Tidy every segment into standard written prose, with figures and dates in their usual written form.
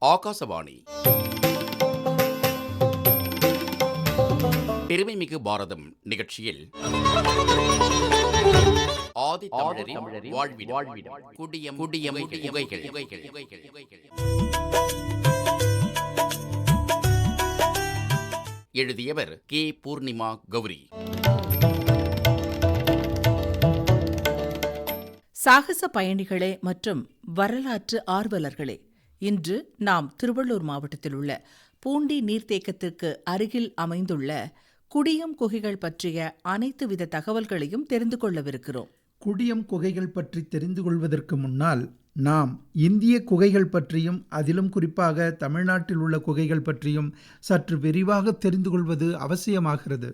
ஆகாசவாணி பெருமைமிகு பாரதம் நிகழ்ச்சியில் ஆதித்தமிழரின் வாழ்விடம் குடியம் குகைகள். எழுதியவர் கே. பூர்ணிமா கௌரி. சாகச பயணிகளே மற்றும் வரலாற்று ஆர்வலர்களே, இன்று நாம் திருவள்ளூர் மாவட்டத்தில் உள்ள பூண்டி நீர்த்தேக்கத்திற்கு அருகில் அமைந்துள்ள குடியம் குகைகள் பற்றிய அனைத்து வித தகவல்களையும் தெரிந்து கொள்ளவிருக்கிறோம். குடியம் குகைகள் பற்றி தெரிந்து கொள்வதற்கு முன்னால் நாம் இந்திய குகைகள் பற்றியும், அதிலும் குறிப்பாக தமிழ்நாட்டில் உள்ள குகைகள் பற்றியும் சற்று விரிவாக தெரிந்து கொள்வது அவசியமாகிறது.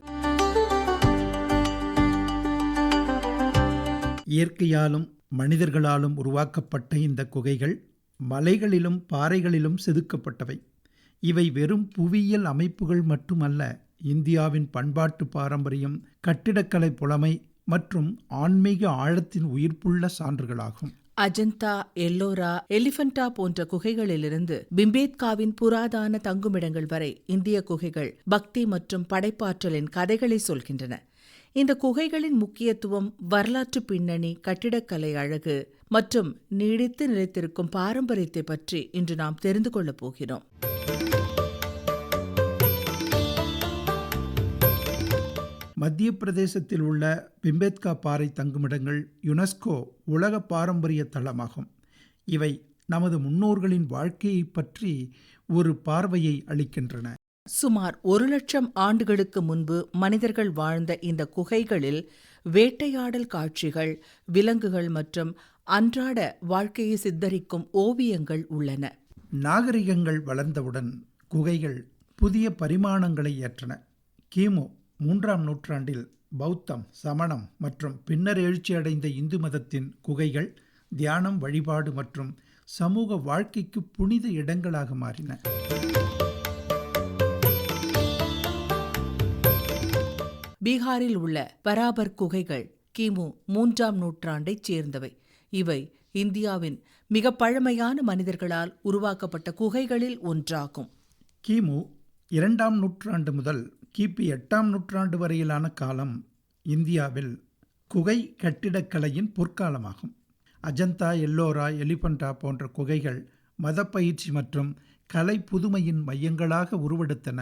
இயற்கையாலும் மனிதர்களாலும் உருவாக்கப்பட்ட இந்த குகைகள் மலைகளிலும் பாறைகளிலும் செதுக்கப்பட்டவை. இவை வெறும் புவியியல் அமைப்புகள் மட்டுமல்ல, இந்தியாவின் பண்பாட்டு பாரம்பரியம், கட்டிடக்கலை புலமை மற்றும் ஆன்மீக ஆழத்தின் உயிர்ப்புள்ள சான்றுகளாகும். அஜந்தா, எல்லோரா, எலிஃபண்டா போன்ற குகைகளிலிருந்து பிம்பேத்காவின் புராதான தங்குமிடங்கள் வரை இந்திய குகைகள் பக்தி மற்றும் படைப்பாற்றலின் கதைகளை சொல்கின்றன. இந்த குகைகளின் முக்கியத்துவம், வரலாற்று பின்னணி, கட்டிடக்கலை அழகு மற்றும் நீடித்து நிலைத்திருக்கும் பாரம்பரியத்தை பற்றி இன்று நாம் தெரிந்து கொள்ளப் போகிறோம். மத்திய பிரதேசத்தில் உள்ள பிம்பேத்கா பாறை தங்குமிடங்கள் யுனெஸ்கோ உலக பாரம்பரிய தளமாகும். இவை நமது முன்னோர்களின் வாழ்க்கையை பற்றி ஒரு பார்வையை அளிக்கின்றன. சுமார் 1,00,000 ஆண்டுகளுக்கு முன்பு மனிதர்கள் வாழ்ந்த இந்த குகைகளில் வேட்டையாடல் காட்சிகள், விலங்குகள் மற்றும் அன்றாட வாழ்க்கையை சித்தரிக்கும் ஓவியங்கள் உள்ளன. நாகரிகங்கள் வளர்ந்தவுடன் குகைகள் புதிய பரிமாணங்களை ஏற்றன. கிமு 3ஆம் நூற்றாண்டில் பௌத்தம், சமணம் மற்றும் பின்னர் எழுச்சியடைந்த இந்து மதத்தின் குகைகள் தியானம், வழிபாடு மற்றும் சமூக வாழ்க்கைக்கு புனித இடங்களாக மாறின. பீகாரில் உள்ள பராபர் குகைகள் கிமு 3ஆம் நூற்றாண்டைச் சேர்ந்தவை. இவை இந்தியாவின் மிக பழமையான மனிதர்களால் உருவாக்கப்பட்ட குகைகளில் ஒன்றாகும். கிமு 2ஆம் நூற்றாண்டு முதல் கிபி 8ஆம் நூற்றாண்டு வரையிலான காலம் இந்தியாவில் குகை கட்டிடக்கலையின் பொற்காலமாகும். அஜந்தா, எல்லோரா, எலிஃபண்டா போன்ற குகைகள் மதப்பயிற்சி மற்றும் கலை புதுமையின் மையங்களாக உருவெடுத்தன.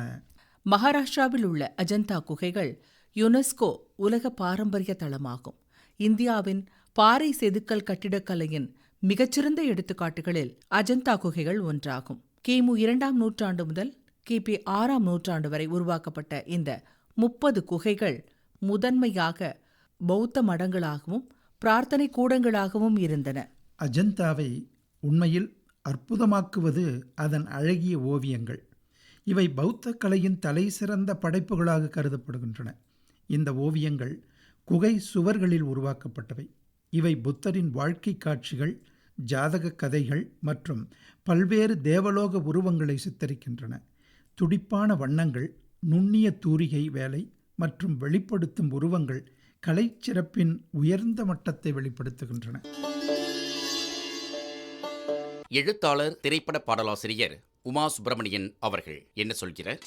மகாராஷ்டிராவில் உள்ள அஜந்தா குகைகள் யுனெஸ்கோ உலக பாரம்பரிய தளமாகும். இந்தியாவின் பாறை செதுக்கல் கட்டிடக்கலையின் மிகச்சிறந்த எடுத்துக்காட்டுகளில் அஜந்தா குகைகள் ஒன்றாகும். கிமு 2ஆம் நூற்றாண்டு முதல் கிபி 6ஆம் நூற்றாண்டு வரை உருவாக்கப்பட்ட இந்த 30 குகைகள் முதன்மையாக பௌத்த மடங்களாகவும் பிரார்த்தனை கூடங்களாகவும் இருந்தன. அஜந்தாவை உண்மையில் அற்புதமாக்குவது அதன் அழகிய ஓவியங்கள். இவை பௌத்த கலையின் தலை சிறந்த படைப்புகளாக கருதப்படுகின்றன. இந்த ஓவியங்கள் குகை சுவர்களில் உருவாக்கப்பட்டவை. இவை புத்தரின் வாழ்க்கை காட்சிகள், ஜாதக கதைகள் மற்றும் பல்வேறு தேவலோக உருவங்களை சித்தரிக்கின்றன. துடிப்பான வண்ணங்கள், நுண்ணிய தூரிகை வேலை மற்றும் வெளிப்படுத்தும் உருவங்கள் கலைச்சிறப்பின் உயர்ந்த மட்டத்தை வெளிப்படுத்துகின்றன. எழுத்தாளர், திரைப்பட பாடலாசிரியர் உமா சுப்பிரமணியன் அவர்கள் என்ன சொல்கிறார்?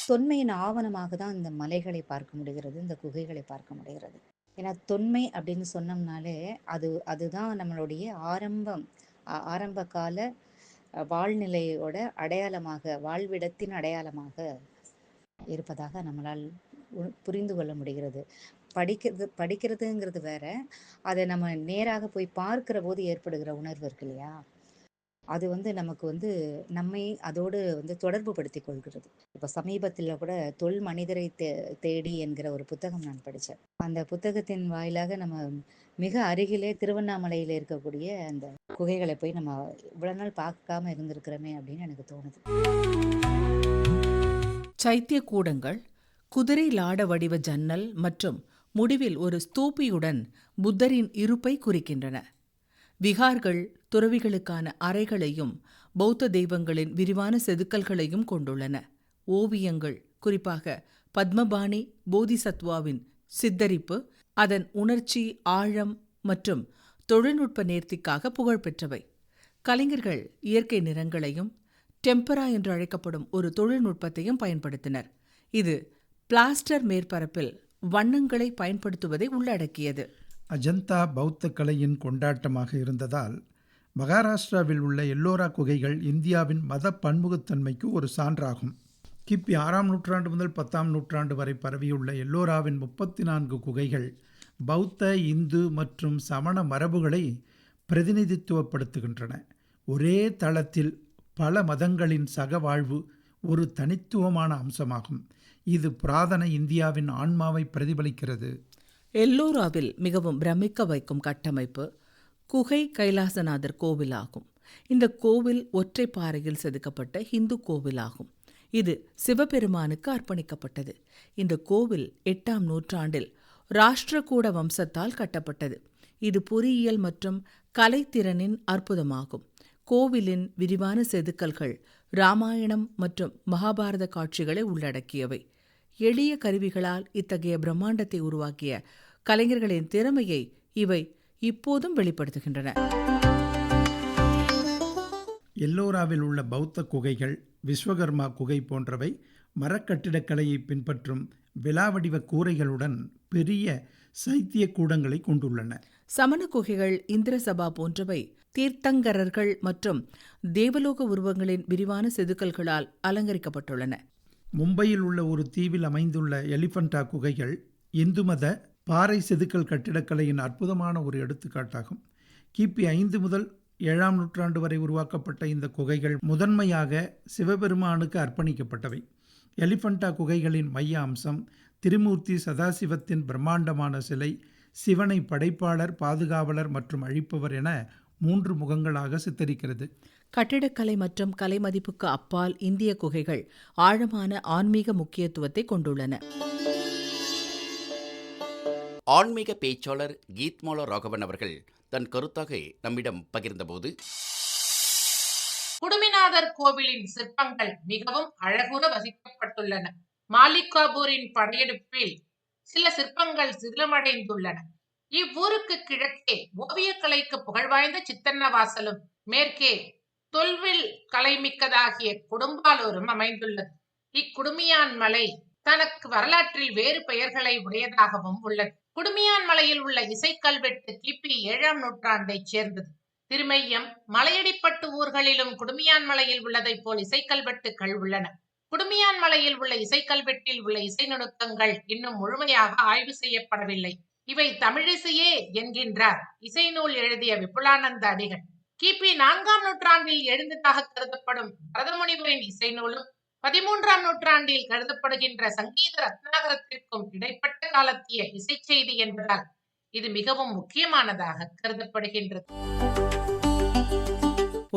தொன்மையின் ஆவணமாக தான் இந்த மலைகளை பார்க்க முடிகிறது, இந்த குகைகளை பார்க்க முடிகிறது. ஏன்னா தொன்மை அப்படின்னு சொன்னோம்னாலே அதுதான் நம்மளுடைய ஆரம்ப கால வாழ்நிலையோட அடையாளமாக, வாழ்விடத்தின் அடையாளமாக இருப்பதாக நம்மளால் புரிந்து கொள்ள முடிகிறது. படிக்கிறதுங்கிறது வேற, அதை நம்ம நேராக போய் பார்க்கிற போது ஏற்படுகிற உணர்வு இருக்கு இல்லையா, அது நமக்கு நம்மை அதோடு தொடர்பு படுத்தி கொள்கிறது. இப்போ சமீபத்தில் கூட தொல் மனிதரை தேடி என்கிற ஒரு புத்தகம் நான் படித்தேன். அந்த புத்தகத்தின் வாயிலாக நம்ம மிக அருகிலே திருவண்ணாமலையில் இருக்கக்கூடிய அந்த குகைகளை போய் நம்ம இவ்வளவு நாள் பார்க்காம இருந்திருக்கிறோமே அப்படின்னு எனக்கு தோணுது. சைத்திய கூடங்கள், குதிரை லாட வடிவ ஜன்னல் மற்றும் முடிவில் ஒரு ஸ்தூபியுடன் புத்தரின் இருப்பை குறிக்கின்றன. விகார்கள் துறவிகளுக்கான அறைகளையும் பௌத்த தெய்வங்களின் விரிவான செதுக்கல்களையும் கொண்டுள்ளன. ஓவியங்கள், குறிப்பாக பத்மபாணி போதிசத்வாவின் சித்தரிப்பு, அதன் உணர்ச்சி ஆழம் மற்றும் தொழில்நுட்ப நேர்த்திக்காக புகழ்பெற்றவை. கலைஞர்கள் இயற்கை நிறங்களையும் டெம்பரா என்று அழைக்கப்படும் ஒரு தொழில்நுட்பத்தையும் பயன்படுத்தினர். இது பிளாஸ்டர் மேற்பரப்பில் வண்ணங்களை பயன்படுத்துவதை உள்ளடக்கியது. அஜந்தா பௌத்த கலையின் கொண்டாட்டமாக இருந்ததால் மகாராஷ்டிராவில் உள்ள எல்லோரா குகைகள் இந்தியாவின் மத பன்முகத்தன்மைக்கு ஒரு சான்றாகும். கிபி 6ஆம் நூற்றாண்டு முதல் 10ஆம் நூற்றாண்டு வரை பரவியுள்ள எல்லோராவின் 34 குகைகள் பௌத்த, இந்து மற்றும் சமண மரபுகளை பிரதிநிதித்துவப்படுத்துகின்றன. ஒரே தளத்தில் பல மதங்களின் சகவாழ்வு ஒரு தனித்துவமான அம்சமாகும். இது புராதன இந்தியாவின் ஆன்மாவை பிரதிபலிக்கிறது. எல்லோராவில் மிகவும் பிரமிக்க வைக்கும் கட்டமைப்பு குகை கைலாசநாதர் கோவிலாகும். இந்த கோவில் ஒற்றை பாறையில் செதுக்கப்பட்ட இந்து கோவிலாகும். இது சிவபெருமானுக்கு அர்ப்பணிக்கப்பட்டது. இந்த கோவில் 8ஆம் நூற்றாண்டில் ராஷ்டிரகூட வம்சத்தால் கட்டப்பட்டது. இது பொறியியல் மற்றும் கலைத்திறனின் அற்புதமாகும். கோவிலின் விரிவான செதுக்கல்கள் இராமாயணம் மற்றும் மகாபாரத காட்சிகளை உள்ளடக்கியவை. எளிய கருவிகளால் இத்தகைய பிரம்மாண்டத்தை உருவாக்கிய கலைஞர்களின் திறமையை இவை இப்போதும் வெளிப்படுத்துகின்றன. எல்லோராவில் உள்ள பௌத்த குகைகள், விஸ்வகர்மா குகை போன்றவை மரக்கட்டிடக்கலையை பின்பற்றும் விலாவடிவ கூரைகளுடன் பெரிய சைத்திய கூடங்களை கொண்டுள்ளன. சமண குகைகள், இந்திரசபா போன்றவை தீர்த்தங்கரர்கள் மற்றும் தேவலோக உருவங்களின் விரிவான செதுக்கல்களால் அலங்கரிக்கப்பட்டுள்ளன. மும்பையில் உள்ள ஒரு தீவில் அமைந்துள்ள எலிஃபண்டா குகைகள் இந்து மத பாறை செதுக்கல் கட்டிடக்கலையின் அற்புதமான ஒரு எடுத்துக்காட்டாகும். கிபி 5 முதல் 7ஆம் நூற்றாண்டு வரை உருவாக்கப்பட்ட இந்த குகைகள் முதன்மையாக சிவபெருமானுக்கு அர்ப்பணிக்கப்பட்டவை. எலிஃபண்டா குகைகளின் மைய அம்சம் திரிமூர்த்தி சதாசிவத்தின் பிரம்மாண்டமான சிலை, சிவனை படைப்பாளர், பாதுகாவலர் மற்றும் அழிப்பவர் என 3 முகங்களாக சித்தரிக்கிறது. கட்டிடக்கலை மற்றும் கலை மதிப்புக்கு அப்பால் இந்திய குகைகள் ஆழமான ஆன்மீக முக்கியத்துவத்தை கொண்டுள்ளன. ஆன்மீக பேச்சாளர் கீத்மாலா ராகவன் அவர்கள் தன் கருத்தாக நம்மிடம் பகிர்ந்தபோது, குடுமிநாதர் கோவிலின் சிற்பங்கள் மிகவும் அழகுற வசிக்கப்பட்டுள்ளன. மாலிகாபூரின் படையெடுப்பில் சில சிற்பங்கள் சிதிலமடைந்துள்ளன. இவ்வூருக்கு கிழக்கே ஓவியக்கலைக்கு புகழ்வாய்ந்த சித்தன்னவாசலும், மேற்கே தொல்வில் கலைமிக்கதாகிய கொடும்பாலூரும் அமைந்துள்ளது. இக்குடுமியான் மலை தனக்கு வரலாற்றில் வேறு பெயர்களை உடையதாகவும் உள்ளது. குடுமியான் மலையில் உள்ள இசைக்கல்வெட்டு கிபி 7ஆம் நூற்றாண்டைச் சேர்ந்தது. திருமையம், மலையடிப்பட்டு ஊர்களிலும் குடுமியான் மலையில் உள்ளதைப் போல் இசைக்கல்வெட்டுகள் உள்ளன. குடுமியான் மலையில் உள்ள இசைக்கல்வெட்டில் உள்ள இசை நுணுக்கங்கள் இன்னும் முழுமையாக ஆய்வு செய்யப்படவில்லை. இவை தமிழிசையே என்கின்றார் இசை நூல் எழுதிய விபுலானந்த அடிகள். கிபி 4ஆம் நூற்றாண்டில் எழுந்ததாக கருதப்படும் பரதமுனிவரின் இசை நூலும் 13ஆம் நூற்றாண்டில் கருதப்படுகின்ற சங்கீத ரத்னாகரத்திற்கும் இடைப்பட்ட காலத்திய இசை செய்தி என்பதால் இது மிகவும் முக்கியமானதாக கருதப்படுகின்றது.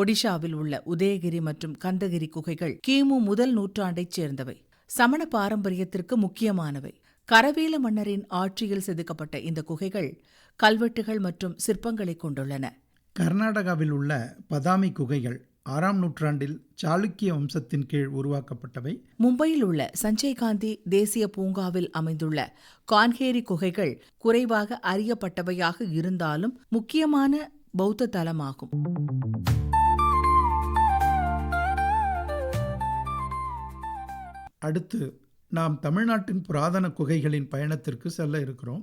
ஒடிஷாவில் உள்ள உதயகிரி மற்றும் கந்தகிரி குகைகள் கிமு முதல் நூற்றாண்டைச் சேர்ந்தவை. சமண பாரம்பரியத்திற்கு முக்கியமானவை. கரவேல மன்னரின் ஆட்சியில் செதுக்கப்பட்ட இந்த குகைகள் கல்வெட்டுகள் மற்றும் சிற்பங்களை கொண்டுள்ளன. கர்நாடகாவில் உள்ள பதாமி குகைகள் 6ஆம் நூற்றாண்டில் சாளுக்கிய வம்சத்தின் கீழ் உருவாக்கப்பட்டவை. மும்பையில் உள்ள சஞ்சய் காந்தி தேசிய பூங்காவில் அமைந்துள்ள கான்ஹேரி குகைகள் குறைவாக அறியப்பட்டவையாக இருந்தாலும் முக்கியமான பௌத்த தலமாகும். அடுத்து நாம் தமிழ்நாட்டின் புராதன குகைகளின் பயணத்திற்கு செல்ல இருக்கிறோம்.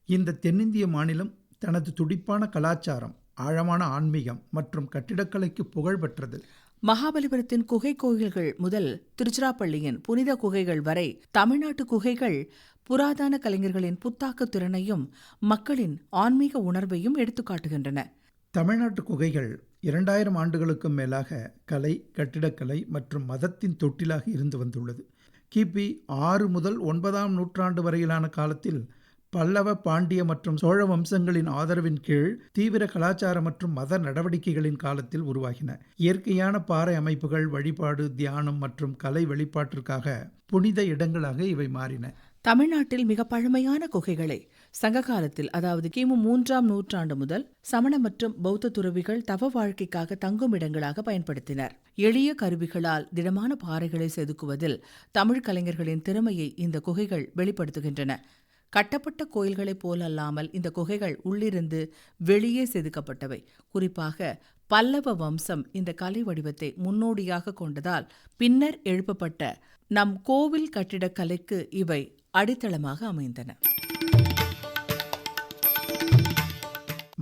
இந்த தென்னிந்திய மாநிலம் தனது துடிப்பான கலாச்சாரம், ஆழமான ஆன்மீகம் மற்றும் கட்டிடக்கலைக்கு புகழ் பெற்றது. மகாபலிபுரத்தின் குகை கோயில்கள் முதல் திருச்சிராப்பள்ளியின் புனித குகைகள் வரை தமிழ்நாட்டு குகைகள் புராதன கலைஞர்களின் புத்தாக்க திறனையும் மக்களின் ஆன்மீக உணர்வையும் எடுத்துக்காட்டுகின்றன. தமிழ்நாட்டு குகைகள் 2000 ஆண்டுகளுக்கும் மேலாக கலை, கட்டிடக்கலை மற்றும் மதத்தின் தொட்டிலாக இருந்து வந்துள்ளது. கிபி 6 முதல் 9ஆம் நூற்றாண்டு வரையிலான காலத்தில் பல்லவ, பாண்டிய மற்றும் சோழ வம்சங்களின் ஆதரவின் கீழ் தீவிர கலாச்சார மற்றும் மத நடவடிக்கைகளின் காலத்தில் உருவாகின. இயற்கையான பாறை அமைப்புகள் வழிபாடு, தியானம் மற்றும் கலை வெளிப்பாட்டிற்காக புனித இடங்களாக இவை மாறின. தமிழ்நாட்டில் மிக பழமையான குகைகளை சங்க காலத்தில், அதாவது கிமு 3ஆம் நூற்றாண்டு முதல் சமண மற்றும் பௌத்த துறவிகள் தவ வாழ்க்கைக்காக தங்கும் இடங்களாக பயன்படுத்தினர். எளிய கருவிகளால் திடமான பாறைகளை செதுக்குவதில் தமிழ் கலைஞர்களின் திறமையை இந்த குகைகள் வெளிப்படுத்துகின்றன. கட்டப்பட்ட கோயில்களைப் போலல்லாமல் இந்த குகைகள் உள்ளிருந்து வெளியே செதுக்கப்பட்டவை. குறிப்பாக பல்லவ வம்சம் இந்த கலை வடிவத்தை முன்னோடியாக கொண்டதால் பின்னர் எழுப்பப்பட்ட நம் கோவில் கட்டிடக்கலைக்கு இவை அடித்தளமாக அமைந்தன.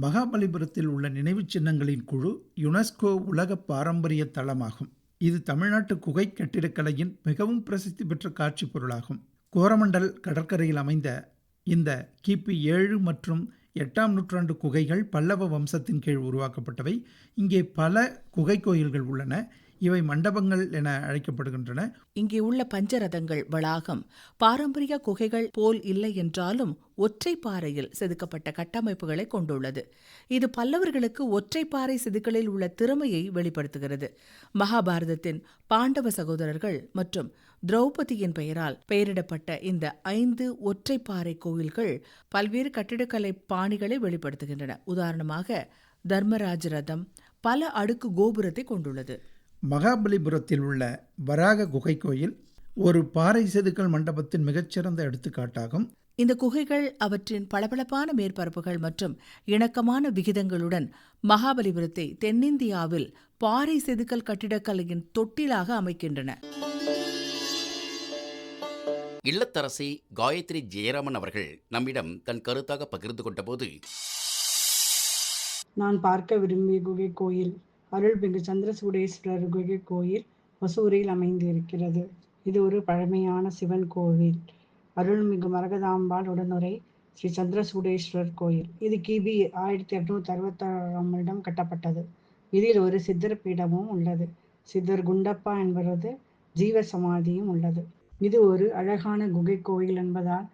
மகாபலிபுரத்தில் உள்ள நினைவுச் சின்னங்களின் குழு யுனெஸ்கோ உலக பாரம்பரிய தளமாகும். இது தமிழ்நாட்டு குகை கட்டிடக்கலையின் மிகவும் பிரசித்தி பெற்ற காட்சி பொருளாகும். கோரமண்டல் கடற்கரையில் அமைந்த இந்த கிபி 7 மற்றும் 8ஆம் நூற்றாண்டு குகைகள் பல்லவ வம்சத்தின் கீழ் உருவாக்கப்பட்டவை. இங்கே பல குகை கோயில்கள் உள்ளன. இவை மண்டபங்கள் என அழைக்கப்படுகின்றன. இங்கே உள்ள பஞ்சரதங்கள் வளாகம் பாரம்பரிய குகைகள் போல் இல்லை என்றாலும் ஒற்றை பாறையில் செதுக்கப்பட்ட கட்டமைப்புகளை கொண்டுள்ளது. இது பல்லவர்களுக்கு ஒற்றைப்பாறை செதுக்கலில் உள்ள திறமையை வெளிப்படுத்துகிறது. மகாபாரதத்தின் பாண்டவ சகோதரர்கள் மற்றும் திரௌபதியின் பெயரால் பெயரிடப்பட்ட இந்த 5 ஒற்றைப்பாறை கோயில்கள் பல்வேறு கட்டிடக்கலை பாணிகளை வெளிப்படுத்துகின்றன. உதாரணமாக தர்மராஜ ரதம் பல அடுக்கு கோபுரத்தை கொண்டுள்ளது. மகாபலிபுரத்தில் உள்ள வராக குகை கோயில் ஒரு பாறை செதுக்கல் மண்டபத்தின் மிகச்சிறந்த எடுத்துக்காட்டாகும். இந்த குகைகள் அவற்றின் பளபளப்பான மேற்பரப்புகள் மற்றும் இணக்கமான விகிதங்களுடன் மகாபலிபுரத்தை தென்னிந்தியாவில் பாறை செதுக்கல் கட்டிடக்கலையின் தொட்டிலாக அமைக்கின்றன. இல்லத்தரசி காயத்ரி ஜெயராமன் அவர்கள் நம்மிடம் தன் கருத்தாக பகிர்ந்து கொண்டபோது, நான் பார்க்க விரும்பிய குகை கோயில் அருள்மிகு சந்திரசூடேஸ்வரர் குகை கோயில் ஒசூரில் அமைந்திருக்கிறது. இது ஒரு பழமையான சிவன் கோவில். அருள்மிகு மரகதாம்பாள் உடனுரை ஸ்ரீ சந்திரசூடேஸ்வரர் கோயில். இது கிபி 1866 கட்டப்பட்டது. இதில் ஒரு சித்தர் பீடமும் உள்ளது. சித்தர் குண்டப்பா என்பவரது ஜீவ சமாதியும் உள்ளது. இது ஒரு அழகான குகை கோயில் என்பதால்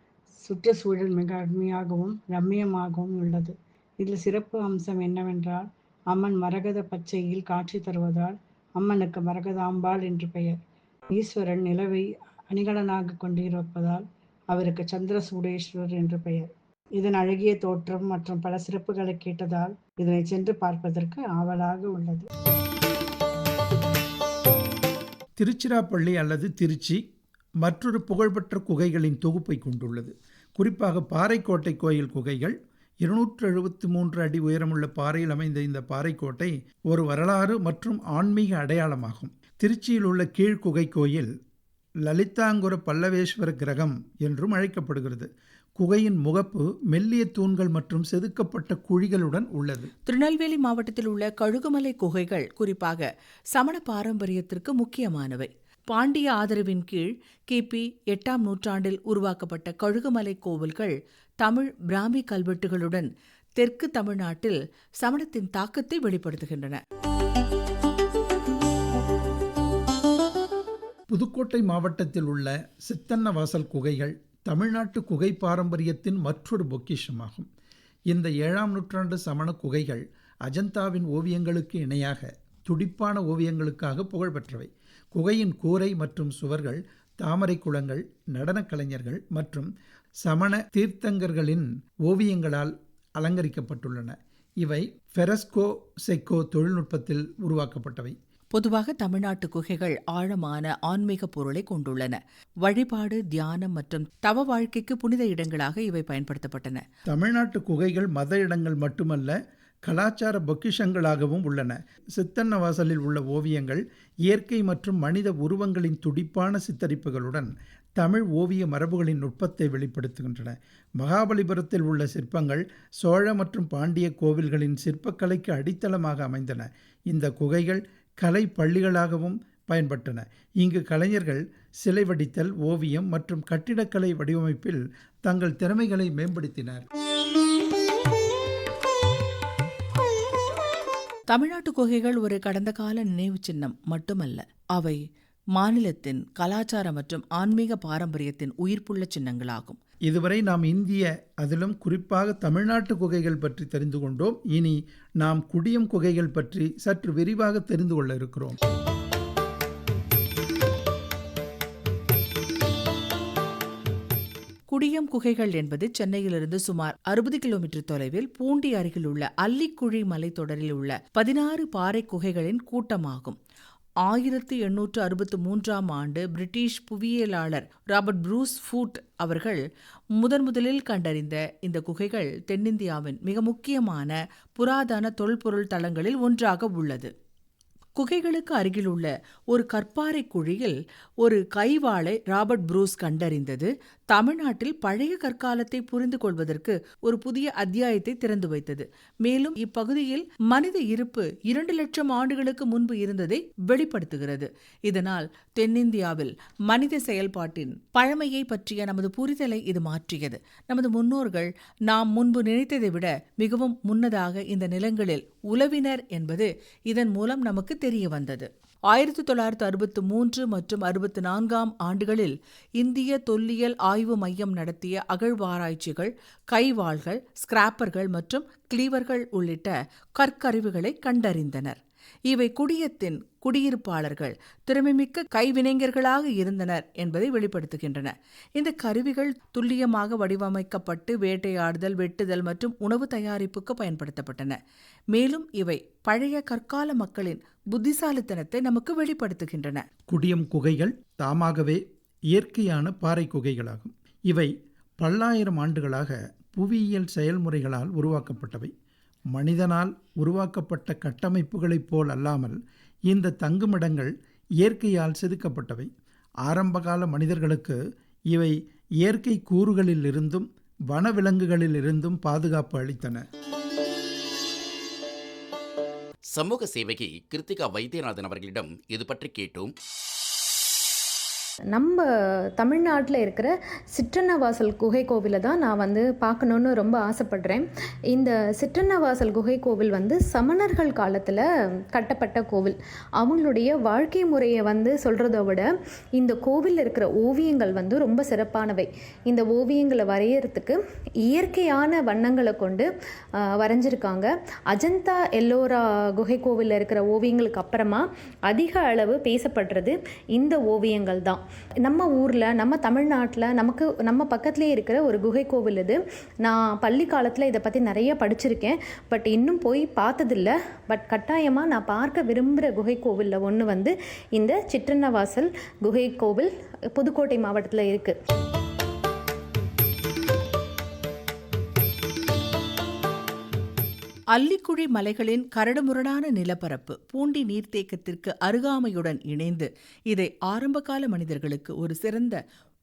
சுற்றுச்சூழல் மிக அருமையாகவும் ரம்மியமாகவும் உள்ளது. இதில் சிறப்பு அம்சம் என்னவென்றால், அம்மன் மரகத பச்சையில் காட்சி தருவதால் அம்மனுக்கு மரகதாம்பாள் என்று பெயர். ஈஸ்வரன் நிலவை அணிகலனாக கொண்டிருப்பதால் அவருக்கு சந்திரசூடேஸ்வரர் என்று பெயர். இதன் அழகிய தோற்றம் மற்றும் பல சிறப்புகளை கேட்டதால் இதனை சென்று பார்ப்பதற்கு ஆவலாக உள்ளது. திருச்சிராப்பள்ளி அல்லது திருச்சி மற்றொரு புகழ்பெற்ற குகைகளின் தொகுப்பை கொண்டுள்ளது. குறிப்பாக பாறைக்கோட்டை கோயில் குகைகள் 273 அடி உயரமுள்ள பாறையில் அமைந்த இந்த பாறைக்கோட்டை ஒரு வரலாறு மற்றும் ஆன்மீக அடையாளமாகும். திருச்சியில் உள்ள கீழ்குகை கோயில் லலிதாங்குர பல்லவேஸ்வர கிரகம் என்றும் அழைக்கப்படுகிறது. குகையின் முகப்பு மெல்லிய தூண்கள் மற்றும் செதுக்கப்பட்ட குழிகளுடன் உள்ளது. திருநெல்வேலி மாவட்டத்தில் உள்ள கழுகுமலை குகைகள் குறிப்பாக சமண பாரம்பரியத்திற்கு முக்கியமானவை. பாண்டிய ஆதரவின் கீழ் கிபி 8ஆம் நூற்றாண்டில் உருவாக்கப்பட்ட கழுகுமலை கோவில்கள் தமிழ் பிராமி கல்வெட்டுகளுடன் தெற்கு தமிழ்நாட்டில் சமணத்தின் தாக்கத்தை வெளிப்படுத்துகின்றன. புதுக்கோட்டை மாவட்டத்தில் உள்ள சித்தன்னவாசல் குகைகள் தமிழ்நாட்டு குகை பாரம்பரியத்தின் மற்றொரு பொக்கிஷமாகும். இந்த 7ஆம் நூற்றாண்டு சமண குகைகள் அஜந்தாவின் ஓவியங்களுக்கு இணையாக துடிப்பான ஓவியங்களுக்காக புகழ்பெற்றவை. குகையின் கூரை மற்றும் சுவர்கள் தாமரை குளங்கள், நடனக் கலைஞர்கள் மற்றும் சமண தீர்த்தங்கர்களின் ஓவியங்களால் அலங்கரிக்கப்பட்டுள்ளன. இவை ஃபெரஸ்கோ செக்கோ தொழில்நுட்பத்தில் உருவாக்கப்பட்டவை. பொதுவாக தமிழ்நாட்டு குகைகள் ஆழமான ஆன்மீக பொருளை கொண்டுள்ளன. வழிபாடு, தியானம் மற்றும் தவ வாழ்க்கைக்கு புனித இடங்களாக இவை பயன்படுத்தப்பட்டன. தமிழ்நாட்டு குகைகள் மத இடங்கள் மட்டுமல்ல, கலாச்சார பொக்கிஷங்களாகவும் உள்ளன. சித்தன்னவாசலில் உள்ள ஓவியங்கள் இயற்கை மற்றும் மனித உருவங்களின் துடிப்பான சித்தரிப்புகளுடன் தமிழ் ஓவிய மரபுகளின் நுட்பத்தை வெளிப்படுத்துகின்றன. மகாபலிபுரத்தில் உள்ள சிற்பங்கள் சோழ மற்றும் பாண்டிய கோவில்களின் சிற்பக்கலைக்கு அடித்தளமாக அமைந்தன. இந்த குகைகள் கலை பள்ளிகளாகவும் பயன்பட்டன. இங்கு கலைஞர்கள் சிலை வடித்தல், ஓவியம் மற்றும் கட்டிடக்கலை வடிவமைப்பில் தங்கள் திறமைகளை மேம்படுத்தினர். தமிழ்நாட்டு குகைகள் ஒரு கடந்த கால நினைவு சின்னம் மட்டுமல்ல, அவை மாநிலத்தின் கலாச்சார மற்றும் ஆன்மீக பாரம்பரியத்தின் உயிர்ப்புள்ள சின்னங்களாகும். இதுவரை நாம் இந்திய, அதிலும் குறிப்பாக தமிழ்நாட்டு குகைகள் பற்றி தெரிந்து கொண்டோம். இனி நாம் குடியம் குகைகள் பற்றி சற்று விரிவாக தெரிந்து கொள்ள இருக்கிறோம். குடியம் குகைகள் என்பது சென்னையிலிருந்து சுமார் 60 கிலோமீட்டர் தொலைவில் பூண்டி அருகில் உள்ள அல்லிக்குழி மலைத்தொடரில் உள்ள 16 பாறை குகைகளின் கூட்டமாகும். 1863ஆம் ஆண்டு பிரிட்டிஷ் புவியியலாளர் ராபர்ட் ப்ரூஸ் ஃபூட் அவர்கள் முதலில் கண்டறிந்த இந்த குகைகள் தென்னிந்தியாவின் மிக முக்கியமான புராதன தொல்பொருள் தளங்களில் ஒன்றாக உள்ளது. குகைகளுக்கு அருகிலுள்ள ஒரு கற்பாறை குழியில் ஒரு கைவாளை ராபர்ட் ப்ரூஸ் கண்டறிந்தது தமிழ்நாட்டில் பழைய கற்காலத்தை புரிந்து கொள்வதற்கு ஒரு புதிய அத்தியாயத்தை திறந்து வைத்தது. மேலும் இப்பகுதியில் மனித இருப்பு 2 லட்சம் ஆண்டுகளுக்கு முன்பு இருந்ததை வெளிப்படுத்துகிறது. இதனால் தென்னிந்தியாவில் மனித செயல்பாட்டின் பழமையை பற்றிய நமது புரிதலை இது மாற்றியது. நமது முன்னோர்கள் நாம் முன்பு நினைத்ததை விட மிகவும் முன்னதாக இந்த நிலங்களில் உலவினர் என்பது இதன் மூலம் நமக்கு தெரிய வந்தது. 1963 மற்றும் 64ஆம் ஆண்டுகளில் இந்திய தொல்லியல் ஆய்வு மையம் நடத்திய அகழ்வாராய்ச்சிகள் கைவாள்கள், ஸ்கிராப்பர்கள் மற்றும் கிளீவர்கள் உள்ளிட்ட கற்கருவிகளை கண்டறிந்தனர். இவை குடியத்தின் குடியிருப்பாளர்கள் திறமைமிக்க கைவினைஞர்களாக இருந்தனர் என்பதை வெளிப்படுத்துகின்றன. இந்த கருவிகள் துல்லியமாக வடிவமைக்கப்பட்டு வேட்டையாடுதல், வெட்டுதல் மற்றும் உணவு தயாரிப்புக்கு பயன்படுத்தப்பட்டன. மேலும் இவை பழைய கற்கால மக்களின் புத்திசாலித்தனத்தை நமக்கு வெளிப்படுத்துகின்றன. குடியம் குகைகள் தாமாகவே இயற்கையான பாறை குகைகளாகும். இவை பல்லாயிரம் ஆண்டுகளாக புவியியல் செயல்முறைகளால் உருவாக்கப்பட்டவை. மனிதனால் உருவாக்கப்பட்ட கட்டமைப்புகளைப் போல் அல்லாமல் இந்த தங்குமிடங்கள் இயற்கையால் செதுக்கப்பட்டவை. ஆரம்பகால மனிதர்களுக்கு இவை இயற்கை கூறுகளிலிருந்தும் வனவிலங்குகளிலிருந்தும் பாதுகாப்பு அளித்தன. சமூக சேவகி கிருத்திகா வைத்தியநாதன் அவர்களிடம் இது பற்றி கேட்டோம். நம்ம தமிழ்நாட்டில் இருக்கிற சிற்றன்னவாசல் குகை கோவிலை தான் நான் பார்க்கணுன்னு ரொம்ப ஆசைப்படுறேன். இந்த சிற்றன்னவாசல் குகை கோவில் சமணர்கள் காலத்தில் கட்டப்பட்ட கோவில். அவங்களுடைய வாழ்க்கை முறையை சொல்கிறத விட இந்த கோவிலில் இருக்கிற ஓவியங்கள் ரொம்ப சிறப்பானவை. இந்த ஓவியங்களை வரையறதுக்கு இயற்கையான வண்ணங்களை கொண்டு வரைஞ்சிருக்காங்க. அஜந்தா எல்லோரா குகை கோவிலில் இருக்கிற ஓவியங்களுக்கு அப்புறமா அதிக அளவு பேசப்படுறது இந்த ஓவியங்கள் தான். நம்ம ஊரில், நம்ம தமிழ்நாட்டில் நம்ம பக்கத்துலேயே இருக்கிற ஒரு குகை கோவில் இது. நான் பள்ளி காலத்தில் இதை பற்றி நிறைய படிச்சிருக்கேன். பட் இன்னும் போய் பார்த்ததில்லை. பட் கட்டாயமாக நான் பார்க்க விரும்புகிற குகை கோவிலில் ஒன்று இந்த சிற்றன்னவாசல் குகை கோவில் புதுக்கோட்டை மாவட்டத்தில் இருக்குது. அல்லிக்குழி மலைகளின் கரடுமுரடான நிலப்பரப்பு பூண்டி நீர்த்தேக்கத்திற்கு அருகாமையுடன் இணைந்து இதை ஆரம்பகால மனிதர்களுக்கு ஒரு சிறந்த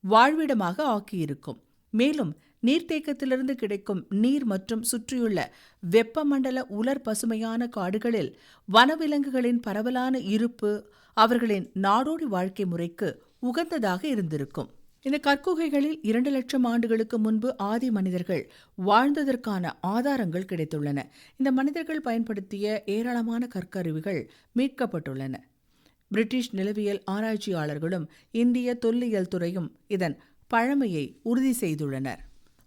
வாழ்விடமாக ஆக்கியிருக்கும். மேலும் நீர்த்தேக்கத்திலிருந்து கிடைக்கும் நீர் மற்றும் சுற்றியுள்ள வெப்பமண்டல உலர் பசுமையான காடுகளில் வனவிலங்குகளின் பரவலான இருப்பு அவர்களின் நாடோடி வாழ்க்கை முறைக்கு உகந்ததாக இருந்திருக்கும். இந்த கற்குகைகளில் 2 லட்சம் ஆண்டுகளுக்கு முன்பு ஆதி மனிதர்கள் வாழ்ந்ததற்கான ஆதாரங்கள் கிடைத்துள்ளன. இந்த மனிதர்கள் பயன்படுத்திய ஏராளமான கற்கருவிகள் மீட்கப்பட்டுள்ளன. பிரிட்டிஷ் நிலவியல் ஆராய்ச்சியாளர்களும் இந்திய தொல்லியல் துறையும் இதன் பழமையை உறுதி செய்துள்ளனர்.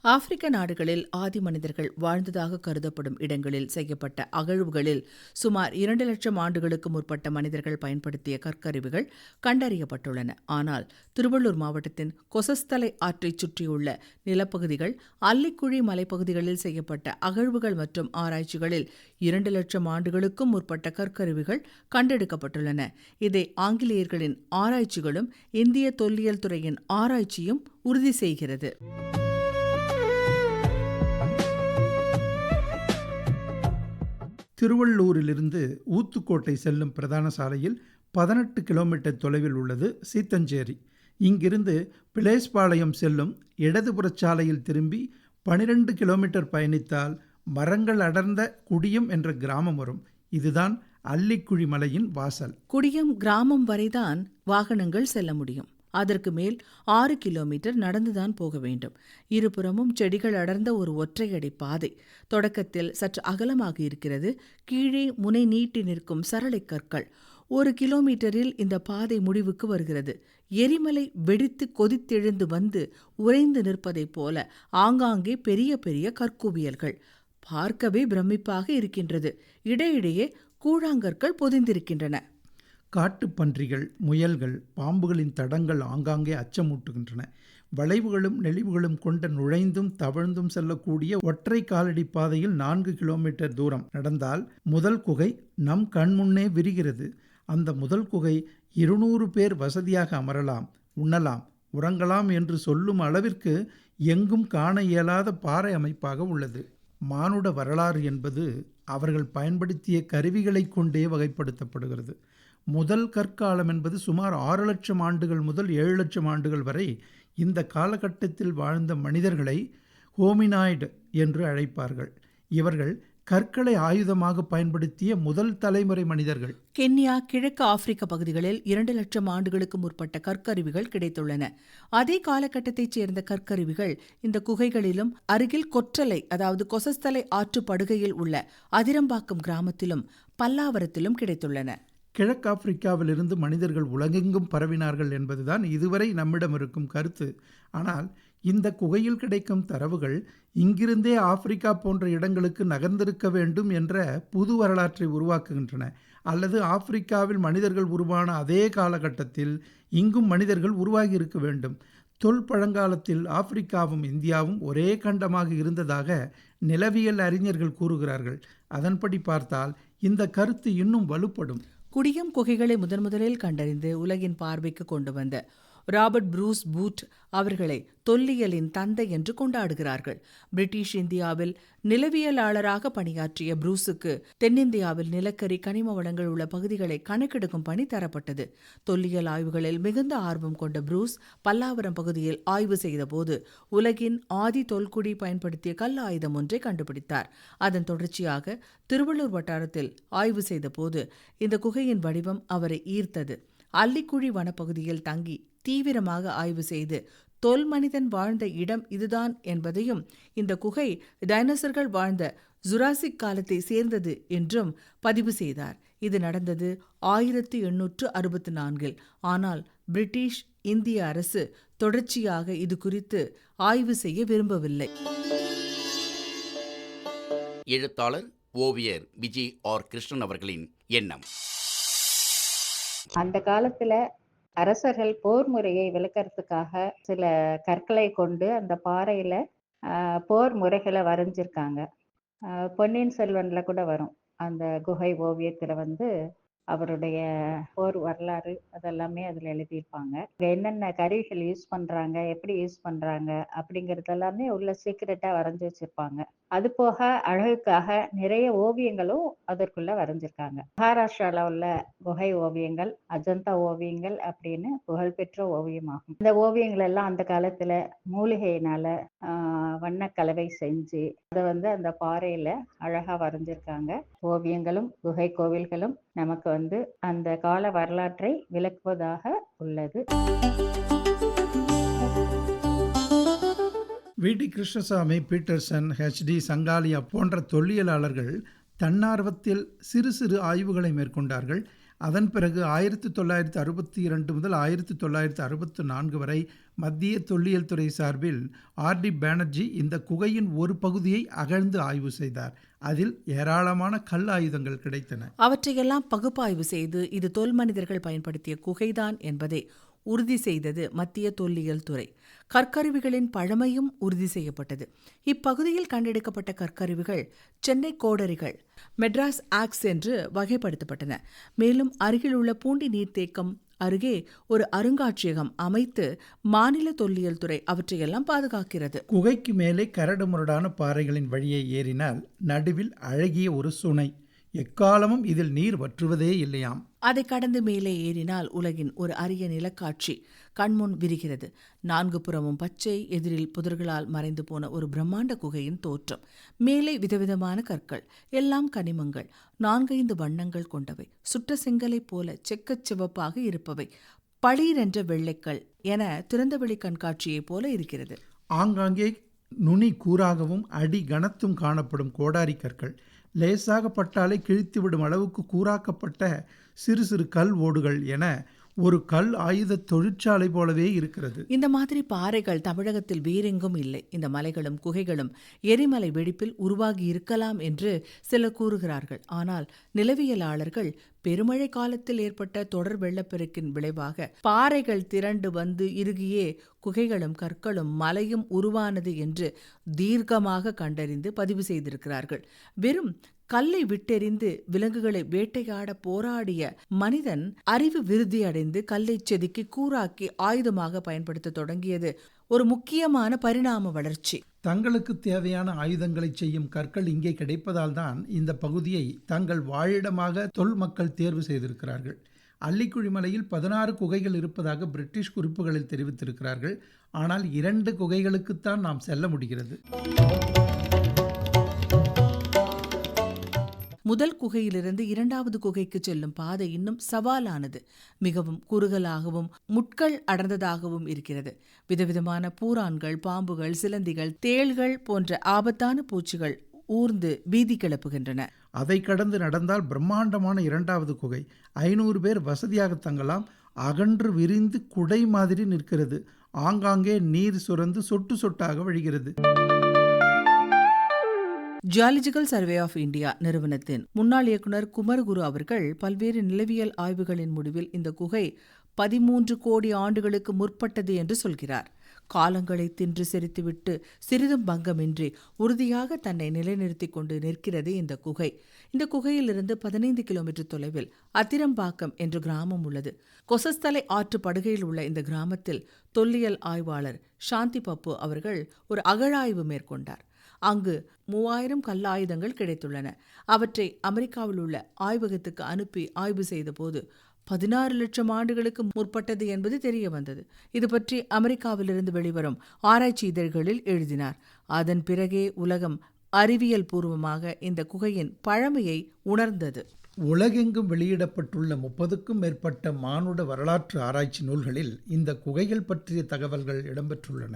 ஆப்பிரிக்க நாடுகளில் ஆதி மனிதர்கள் வாழ்ந்ததாக கருதப்படும் இடங்களில் செய்யப்பட்ட அகழ்வுகளில் சுமார் 2 லட்சம் ஆண்டுகளுக்கு முற்பட்ட மனிதர்கள் பயன்படுத்திய கற்கருவிகள் கண்டறியப்பட்டுள்ளன. ஆனால் திருவள்ளூர் மாவட்டத்தின் கொசஸ்தலை ஆற்றைச் சுற்றியுள்ள நிலப்பகுதிகள், அல்லிக்குழி மலைப்பகுதிகளில் செய்யப்பட்ட அகழ்வுகள் மற்றும் ஆராய்ச்சிகளில் 2 லட்சம் ஆண்டுகளுக்கும் முற்பட்ட கற்கருவிகள் கண்டெடுக்கப்பட்டுள்ளன. இதை ஆங்கிலேயர்களின் ஆராய்ச்சிகளும் இந்திய தொல்லியல் துறையின் ஆராய்ச்சியும் உறுதி செய்கிறது. திருவள்ளூரிலிருந்து ஊத்துக்கோட்டை செல்லும் பிரதான சாலையில் 18 கிலோமீட்டர் தொலைவில் உள்ளது சீத்தஞ்சேரி. இங்கிருந்து பிளேஸ்பாளையம் செல்லும் இடதுபுறச் சாலையில் திரும்பி 12 கிலோமீட்டர் பயணித்தால் மரங்கள் அடர்ந்த குடியம் என்ற கிராமம் வரும். இதுதான் அல்லிக்குழி மலையின் வாசல். குடியம் கிராமம் வரைதான் வாகனங்கள் செல்ல முடியும். அதற்கு மேல் 6 கிலோமீட்டர் நடந்துதான் போக வேண்டும். இருபுறமும் செடிகள் அடர்ந்த ஒரு ஒற்றையடி பாதை. தொடக்கத்தில் சற்று அகலமாக இருக்கிறது. கீழே முனை நீட்டி நிற்கும் சரளை கற்கள். 1 கிலோமீட்டரில் இந்த பாதை முடிவுக்கு வருகிறது. எரிமலை வெடித்து கொதித்தெழுந்து வந்து உறைந்து நிற்பதைப் போல ஆங்காங்கே பெரிய பெரிய கற்குவியல்கள். பார்க்கவே பிரமிப்பாக இருக்கின்றது. இடையிடையே கூழாங்கற்கள் பொதிந்திருக்கின்றன. காட்டுப்பன்றிகள், முயல்கள், பாம்புகளின் தடங்கள் ஆங்காங்கே அச்சமூட்டுகின்றன. வளைவுகளும் நெளிவுகளும் கொண்ட நுழைந்தும் தவழ்ந்தும் செல்லக்கூடிய ஒற்றை காலடி பாதையில் 4 கிலோமீட்டர் தூரம் நடந்தால் முதல் குகை நம் கண்முன்னே விரிகிறது. அந்த முதல் குகை 200 பேர் வசதியாக அமரலாம், உண்ணலாம், உறங்கலாம் என்று சொல்லும் அளவிற்கு எங்கும் காண இயலாத பாறை அமைப்பாக உள்ளது. மானுட வரலாறு என்பது அவர்கள் பயன்படுத்திய கருவிகளை கொண்டே வகைப்படுத்தப்படுகிறது. முதல் கற்காலம் என்பது சுமார் 6 லட்சம் ஆண்டுகள் முதல் 7 லட்சம் ஆண்டுகள் வரை இந்த காலகட்டத்தில் வாழ்ந்த மனிதர்களை ஹோமினாய்டு என்று அழைப்பார்கள். இவர்கள் கற்களை ஆயுதமாக பயன்படுத்திய முதல் தலைமுறை மனிதர்கள். கென்யா, கிழக்கு ஆப்பிரிக்க பகுதிகளில் 2 லட்சம் ஆண்டுகளுக்கு முற்பட்ட கற்கருவிகள் கிடைத்துள்ளன. அதே காலகட்டத்தைச் சேர்ந்த கற்கருவிகள் இந்த குகைகளிலும் அருகில் கொற்றலை அதாவது கொசஸ்தலை ஆற்று படுகையில் உள்ள அதிரம்பாக்கம் கிராமத்திலும் பல்லாவரத்திலும் கிடைத்துள்ளன. கிழக்காப்பிரிக்காவிலிருந்து மனிதர்கள் உலகெங்கும் பரவினார்கள் என்பதுதான் இதுவரை நம்மிடம் இருக்கும் கருத்து. ஆனால் இந்த குகையில் கிடைக்கும் தரவுகள் இங்கிருந்தே ஆப்பிரிக்கா போன்ற இடங்களுக்கு நகர்ந்திருக்க வேண்டும் என்ற புது வரலாற்றை உருவாக்குகின்றன. அல்லது ஆப்பிரிக்காவில் மனிதர்கள் உருவான அதே காலகட்டத்தில் இங்கும் மனிதர்கள் உருவாகி இருக்க வேண்டும். தொல்பழங்காலத்தில் ஆப்பிரிக்காவும் இந்தியாவும் ஒரே கண்டமாக இருந்ததாக நிலவியல் அறிஞர்கள் கூறுகிறார்கள். அதன்படி பார்த்தால் இந்த கருத்து இன்னும் வலுப்படும். குடியம் குகைகளை முதலில் கண்டறிந்து உலகின் பார்வைக்கு கொண்டு வந்த ராபர்ட் ப்ரூஸ் பூட் அவர்களை தொல்லியலின் தந்தை என்று கொண்டாடுகிறார்கள். பிரிட்டிஷ் இந்தியாவில் நிலவியலாளராக பணியாற்றிய ப்ரூஸுக்கு தென்னிந்தியாவில் நிலக்கரி, கனிம வளங்கள் உள்ள பகுதிகளை கணக்கெடுக்கும் பணி தரப்பட்டது. தொல்லியல் ஆய்வுகளில் மிகுந்த ஆர்வம் கொண்ட ப்ரூஸ் பல்லாவரம் பகுதியில் ஆய்வு செய்தபோது உலகின் ஆதி தொல்குடி பயன்படுத்திய கல் ஆயுதம் ஒன்றை கண்டுபிடித்தார். அதன் தொடர்ச்சியாக திருவள்ளூர் வட்டாரத்தில் ஆய்வு செய்தபோது இந்த குகையின் வடிவம் அவரை ஈர்த்தது. அல்லிக்குழி வனப்பகுதியில் தங்கி தீவிரமாக ஆய்வு செய்து தொல்மனிதன் வாழ்ந்த இடம் இதுதான் என்பதையும், இந்த குகை டைனோசர்கள் வாழ்ந்த ஜுராசிக் காலத்தை சேர்ந்தது என்றும் பதிவு செய்தார். இது நடந்தது 1864. ஆனால் பிரிட்டிஷ் இந்திய அரசு தொடர்ச்சியாக இது குறித்து ஆய்வு செய்ய விரும்பவில்லை. எழுத்தாளர் ஓவியர் விஜய் ஆர் கிருஷ்ணன் அவர்களின் எண்ணம். அந்த காலத்துல அரசர்கள் போர் முறையை விளக்கறதுக்காக சில கற்களை கொண்டு அந்த பாறையில போர் முறைகளை வரைஞ்சிருக்காங்க. பொன்னியின் செல்வன்ல கூட வரும். அந்த குகை ஓவியத்துல அவருடைய போர் வரலாறு அதெல்லாமே அதுல எழுதியிருப்பாங்க. என்னென்ன கருவிகள் யூஸ் பண்றாங்க, எப்படி யூஸ் பண்றாங்க அப்படிங்கறது எல்லாமே உள்ள சீக்கிரட்டா வரைஞ்சி வச்சிருப்பாங்க. அது போக அழகுக்காக நிறைய ஓவியங்களும் அதற்குள்ள வரைஞ்சிருக்காங்க. மகாராஷ்டிரால உள்ள குகை ஓவியங்கள் அஜந்தா ஓவியங்கள் அப்படின்னு புகழ்பெற்ற ஓவியமாகும். இந்த ஓவியங்கள் எல்லாம் அந்த காலத்துல மூலிகையினால வண்ண கலவை செஞ்சு அதை அந்த பாறையில அழகா வரைஞ்சிருக்காங்க. ஓவியங்களும் குகை கோவில்களும் நமக்கு அந்த கால வரலாற்றை விளக்குவதாக உள்ளது. வி.டி. Krishnasamy, Peterson, H.D. சங்காலியா போன்ற தொல்லியலாளர்கள் தன்னார்வத்தில் சிறு சிறு ஆய்வுகளை மேற்கொண்டார்கள். அதன் பிறகு 1962 முதல் 1964 வரை மத்திய தொல்லியல் துறை சார்பில் R.D. பானர்ஜி இந்த குகையின் ஒரு பகுதியை அகழ்ந்து ஆய்வு செய்தார். அதில் ஏராளமான கல் ஆயுதங்கள் கிடைத்தன. அவற்றையெல்லாம் பகுப்பாய்வு செய்து இது தொல்மனிதர்கள் பயன்படுத்திய குகைதான் என்பதை உறுதி செய்தது மத்திய தொல்லியல் துறை. கற்கருவிகளின் பழமையும் உறுதி செய்யப்பட்டது. இப்பகுதியில் கண்டெடுக்கப்பட்ட கற்கருவிகள் சென்னை கோடரிகள், மெட்ராஸ் ஆக்ஸ் என்று வகைப்படுத்தப்பட்டன. மேலும் அருகில் உள்ள பூண்டி நீர்த்தேக்கம் அருகே ஒரு அருங்காட்சியகம் அமைத்து மாநில தொல்லியல் துறை அவற்றையெல்லாம் பாதுகாக்கிறது. குகைக்கு மேலே கரடு முரடான பாறைகளின் வழியை ஏறினால் நடுவில் அழகிய ஒரு சுனை. எக்காலமும் இதில் நீர் வற்றுவதே இல்லையாம். அதை கடந்து மேலே ஏறினால் உலகின் ஒரு அரிய நிலக்காட்சி கண்முன் விரிகிறது. 4 புறமும் பச்சை, எதிரில் புதர்களால் மறைந்து போன ஒரு பிரம்மாண்ட குகையின் தோற்றம். மேலே விதவிதமான கற்கள், எல்லாம் கனிமங்கள், 4-5 வண்ணங்கள் கொண்டவை, சுட்ட செங்கலை போல செக்கச் சிவப்பாக இருப்பவை, பளீரென்ற வெள்ளைக்கல் என திறந்தவெளி கண்காட்சியைப் போல இருக்கிறது. ஆங்காங்கே நுனி கூறாகவும் அடி கனத்தும் காணப்படும் கோடாரி கற்கள், லேசாக பட்டாலே கிழித்துவிடும் அளவுக்கு கூராக்கப்பட்ட சிறு சிறு கல் ஓடுகள் என ஒரு கல் ஆயுத தொழிற்சாலை போலவே இருக்கிறது. இந்த மாதிரி பாறைகள் தமிழகத்தில் வேறெங்கும் இல்லை. இந்த மலைகளும் குகைகளும் எரிமலை வெடிப்பில் உருவாகி இருக்கலாம் என்று சிலர் கூறுகிறார்கள். ஆனால் நிலவியலாளர்கள் பெருமழை காலத்தில் ஏற்பட்ட தொடர் வெள்ளப்பெருக்கின் விளைவாக பாறைகள் திரண்டு இறுகியே குகைகளும் கற்களும் மலையும் உருவானது என்று தீர்க்கமாக கண்டறிந்து பதிவு செய்திருக்கிறார்கள். வெறும் கல்லை விட்டெறிந்து விலங்குகளை வேட்டையாட போராடிய மனிதன் அறிவு விருத்தியடைந்து கல்லை செதுக்கி கூராக்கி ஆயுதமாக பயன்படுத்த தொடங்கியது ஒரு முக்கியமான பரிணாம வளர்ச்சி. தங்களுக்கு தேவையான ஆயுதங்களை செய்யும் கற்கள் இங்கே கிடைப்பதால் தான் இந்த பகுதியை தங்கள் வாழிடமாக தொல் மக்கள் தேர்வு செய்திருக்கிறார்கள். அல்லிக்குழி மலையில் 16 குகைகள் இருப்பதாக பிரிட்டிஷ் குறிப்புகளில் தெரிவித்திருக்கிறார்கள். ஆனால் 2 குகைகளுக்குத்தான் நாம் செல்ல முடிகிறது. முதல் குகையிலிருந்து 2வது குகைக்கு செல்லும் பாதை இன்னும் சவாலானது. மிகவும் குறுகலாகவும் முட்கள் அடர்ந்ததாகவும் இருக்கிறது. விதவிதமான பூரான்கள், பாம்புகள், சிலந்திகள், தேள்கள் போன்ற ஆபத்தான பூச்சிகள் ஊர்ந்து பீதி கிளப்புகின்றன. அதை கடந்து நடந்தால் பிரம்மாண்டமான 2வது குகை. 500 பேர் வசதியாக தங்கலாம். அகன்று விரிந்து குடை மாதிரி நிற்கிறது. ஆங்காங்கே நீர் சுரந்து சொட்டு சொட்டாக வழிகிறது. ஜியாலஜிக்கல் சர்வே ஆஃப் இந்தியா நிறுவனத்தின் முன்னாள் இயக்குனர் குமரகுரு அவர்கள் பல்வேறு நிலவியல் ஆய்வுகளின் முடிவில் இந்த குகை 13 கோடி ஆண்டுகளுக்கு முற்பட்டது என்று சொல்கிறார். காலங்களை தின்று செரித்துவிட்டு சிறிதும் பங்கமின்றி உறுதியாக தன்னை நிலைநிறுத்திக் கொண்டு நிற்கிறது இந்த குகை. இந்த குகையிலிருந்து 15 கிலோமீட்டர் தொலைவில் அத்திரம்பாக்கம் என்ற கிராமம் உள்ளது. கொசஸ்தலை ஆற்று படுகையில் உள்ள இந்த கிராமத்தில் தொல்லியல் ஆய்வாளர் சாந்தி பப்பு அவர்கள் ஒரு அகழாய்வு மேற்கொண்டார். அங்கு 3000 கல்லாயுதங்கள் கிடைத்துள்ளன. அவற்றை அமெரிக்காவில் உள்ள ஆய்வகத்துக்கு அனுப்பி ஆய்வு செய்தபோது 16 லட்சம் ஆண்டுகளுக்கு முற்பட்டது என்பது தெரிய வந்தது. இது பற்றி அமெரிக்காவிலிருந்து வெளிவரும் ஆராய்ச்சி இதழ்களில் எழுதினார். அதன் பிறகே உலகம் அறிவியல் பூர்வமாக இந்த குகையின் பழமையை உணர்ந்தது. உலகெங்கும் வெளியிடப்பட்டுள்ள 30க்கும் மேற்பட்ட மானுட வரலாற்று ஆராய்ச்சி நூல்களில் இந்த குகைகள் பற்றிய தகவல்கள் இடம்பெற்றுள்ளன.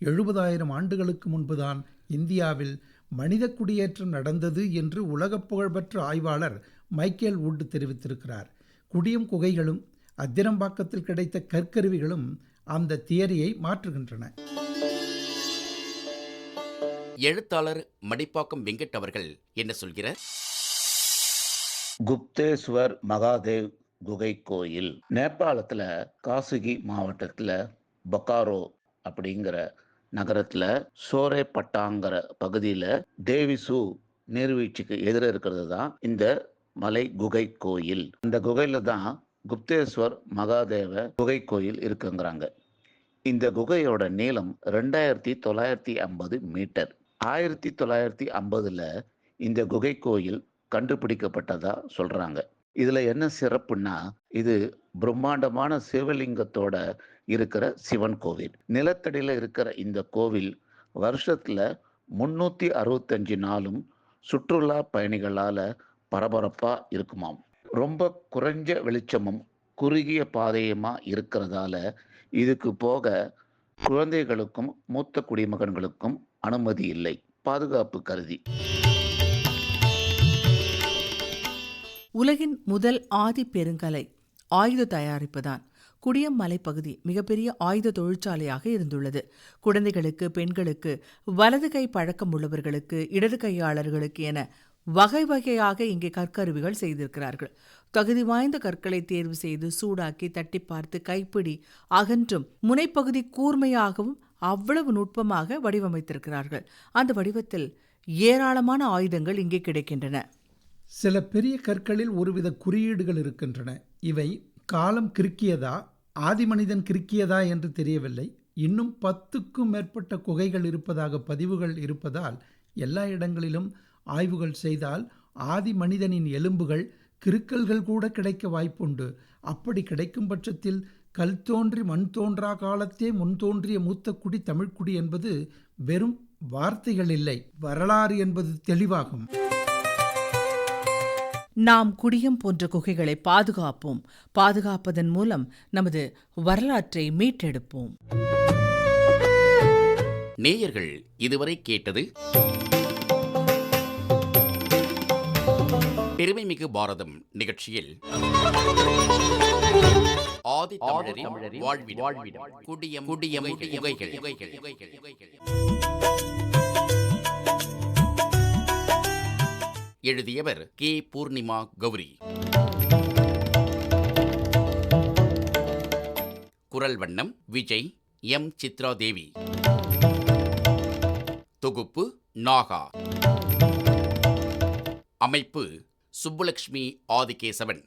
70,000 ஆண்டுகளுக்கு முன்புதான் இந்தியாவில் மனித குடியேற்றம் நடந்தது என்று உலகப் புகழ்பெற்ற ஆய்வாளர் மைக்கேல் வுட் தெரிவித்திருக்கிறார். குடியம் குகைகளும் அத்திரம்பாக்கத்தில் கிடைத்த கற்கருவிகளும் அந்த தியரியை மாற்றுகின்றன. எழுத்தாளர் மடிப்பாக்கம் வெங்கட் அவர்கள் என்ன சொல்கிறார்? குப்தேஸ்வர் மகாதேவ் குகை கோயில் நேபாளத்தில் காசுகி மாவட்டத்தில் பொக்காரோ அப்படிங்கிற நகரத்தில் சோரே பட்டாங்கிற பகுதியில் தேவிசு நீர்வீழ்ச்சிக்கு எதிர இருக்கிறது தான் இந்த மலை குகை கோயில். இந்த குகையில் தான் குப்தேஸ்வர் மகாதேவ குகை கோயில் இருக்குங்கிறாங்க. இந்த குகையோட நீளம் 2950 மீட்டர். 1950 இந்த குகை கோயில் கண்டுபிடிக்கப்பட்டதா சொல்றாங்க. இதுல என்ன சிறப்புன்னா, இது பிரம்மாண்டமான சிவலிங்கத்தோட இருக்கிற சிவன் கோவில். நிலத்தடியில இருக்கிற இந்த கோவில் வருஷத்துல 365 நாளும் சுற்றுலா பயணிகளால பரபரப்பா இருக்குமாம். ரொம்ப குறைஞ்ச வெளிச்சமும் குறுகிய பாதையுமா இருக்கிறதால இதுக்கு போக குழந்தைகளுக்கும் மூத்த குடிமகன்களுக்கும் அனுமதி இல்லை, பாதுகாப்பு கருதி. உலகின் முதல் ஆதி பெருங்கலை ஆயுத தயாரிப்புதான். குடியம் மலைப்பகுதி மிகப்பெரிய ஆயுத தொழிற்சாலையாக இருந்துள்ளது. குழந்தைகளுக்கு, பெண்களுக்கு, வலது கை பழக்கம் உள்ளவர்களுக்கு, இடது கையாளர்களுக்கு என வகை வகையாக இங்கே கற்கருவிகள் செய்திருக்கிறார்கள். தகுதி வாய்ந்த கற்களை தேர்வு செய்து சூடாக்கி தட்டி பார்த்து கைப்பிடி அகன்றும் முனைப்பகுதி கூர்மையாகவும் அவ்வளவு நுட்பமாக வடிவமைத்திருக்கிறார்கள். அந்த வடிவத்தில் ஏராளமான ஆயுதங்கள் இங்கே கிடைக்கின்றன. சில பெரிய கற்களில் ஒருவித குறியீடுகள் இருக்கின்றன. இவை காலம் கிறுக்கியதா, ஆதி மனிதன் கிறுக்கியதா என்று தெரியவில்லை. இன்னும் 10க்கும் மேற்பட்ட குகைகள் இருப்பதாக பதிவுகள் இருப்பதால் எல்லா இடங்களிலும் ஆய்வுகள் செய்தால் ஆதி மனிதனின் எலும்புகள், கிறுக்கல்கள் கூட கிடைக்க வாய்ப்புண்டு. அப்படி கிடைக்கும் பட்சத்தில் கல் தோன்றி மண் தோன்றா காலத்தே முன் தோன்றிய மூத்த குடி தமிழ்குடி என்பது வெறும் வார்த்தைகள் இல்லை, வரலாறு என்பது தெளிவாகும். நாம் குடியம் போன்ற குகைகளை பாதுகாப்போம். பாதுகாப்பதன் மூலம் நமது வரலாற்றை மீட்டெடுப்போம். நேயர்கள் இதுவரை கேட்டது பெருமைமிகு பாரதம் நிகழ்ச்சியில் ஆதி தமிழரின் வாழ்விடம் குடியம் குகைகள். எழுதியவர் கே. பூர்ணிமா கௌரி. குரல் வண்ணம் விஜய், எம். சித்ரா தேவி. தொகுப்பு நாகா. அமைப்பு சுப்புலட்சுமி ஆதிகேசவன்.